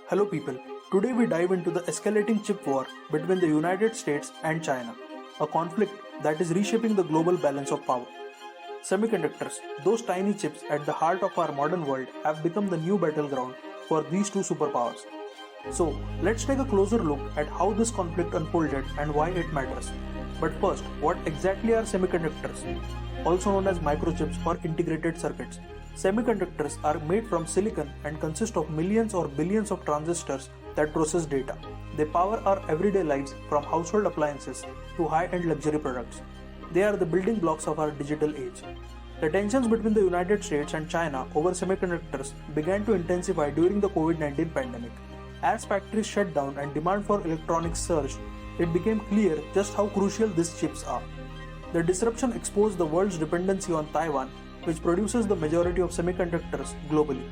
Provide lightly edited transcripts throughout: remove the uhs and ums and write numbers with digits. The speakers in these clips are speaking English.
Hello people, today we dive into the escalating chip war between the United States and China, a conflict that is reshaping the global balance of power. Semiconductors, those tiny chips at the heart of our modern world, have become the new battleground for these two superpowers. So, let's take a closer look at how this conflict unfolded and why it matters. But first, what exactly are semiconductors? Also known as microchips or integrated circuits. Semiconductors are made from silicon and consist of millions or billions of transistors that process data. They power our everyday lives from household appliances to high-end luxury products. They are the building blocks of our digital age. The tensions between the United States and China over semiconductors began to intensify during the COVID-19 pandemic. As factories shut down and demand for electronics surged, it became clear just how crucial these chips are. The disruption exposed the world's dependency on Taiwan, which produces the majority of semiconductors globally.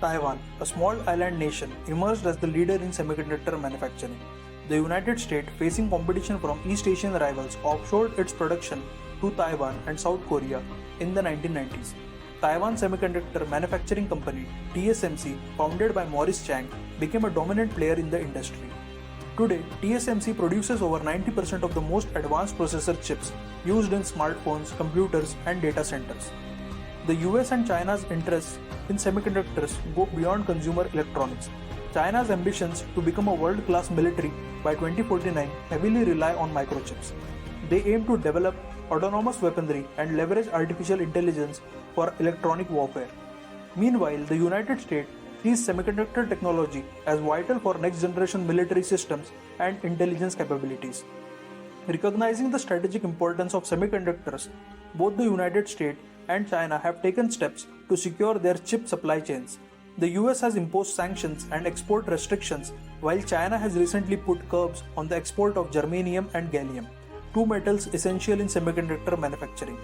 Taiwan, a small island nation, emerged as the leader in semiconductor manufacturing. The United States, facing competition from East Asian rivals, offshored its production to Taiwan and South Korea in the 1990s. Taiwan Semiconductor Manufacturing Company (TSMC), founded by Maurice Chang, became a dominant player in the industry. Today, TSMC produces over 90% of the most advanced processor chips used in smartphones, computers, and data centers. The US and China's interests in semiconductors go beyond consumer electronics. China's ambitions to become a world-class military by 2049 heavily rely on microchips. They aim to develop autonomous weaponry and leverage artificial intelligence for electronic warfare. Meanwhile, the United States sees semiconductor technology as vital for next-generation military systems and intelligence capabilities. Recognizing the strategic importance of semiconductors, both the United States and China have taken steps to secure their chip supply chains. The US has imposed sanctions and export restrictions, while China has recently put curbs on the export of germanium and gallium, two metals essential in semiconductor manufacturing.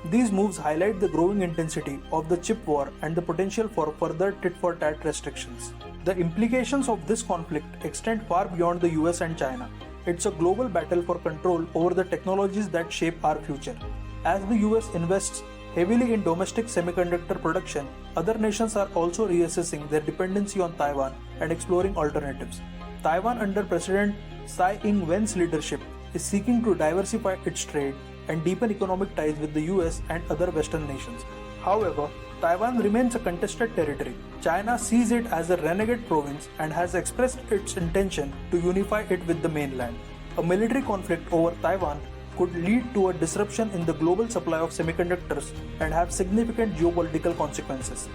These moves highlight the growing intensity of the chip war and the potential for further tit-for-tat restrictions. The implications of this conflict extend far beyond the US and China. It's a global battle for control over the technologies that shape our future. As the US invests heavily in domestic semiconductor production, other nations are also reassessing their dependency on Taiwan and exploring alternatives. Taiwan, under President Tsai Ing-wen's leadership, is seeking to diversify its trade and deepen economic ties with the US and other Western nations. However, Taiwan remains a contested territory. China sees it as a renegade province and has expressed its intention to unify it with the mainland. A military conflict over Taiwan could lead to a disruption in the global supply of semiconductors and have significant geopolitical consequences.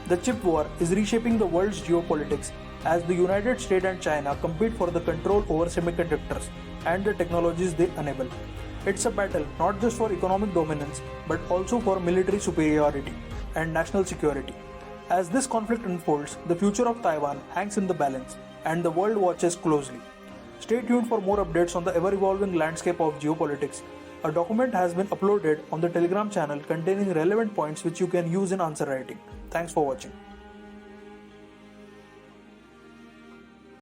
The chip war is reshaping the world's geopolitics as the United States and China compete for the control over semiconductors and the technologies they enable. It's a battle not just for economic dominance but also for military superiority and national security. As this conflict unfolds, the future of Taiwan hangs in the balance and the world watches closely. Stay tuned for more updates on the ever-evolving landscape of geopolitics. A document has been uploaded on the Telegram channel containing relevant points which you can use in answer writing. Thanks for watching.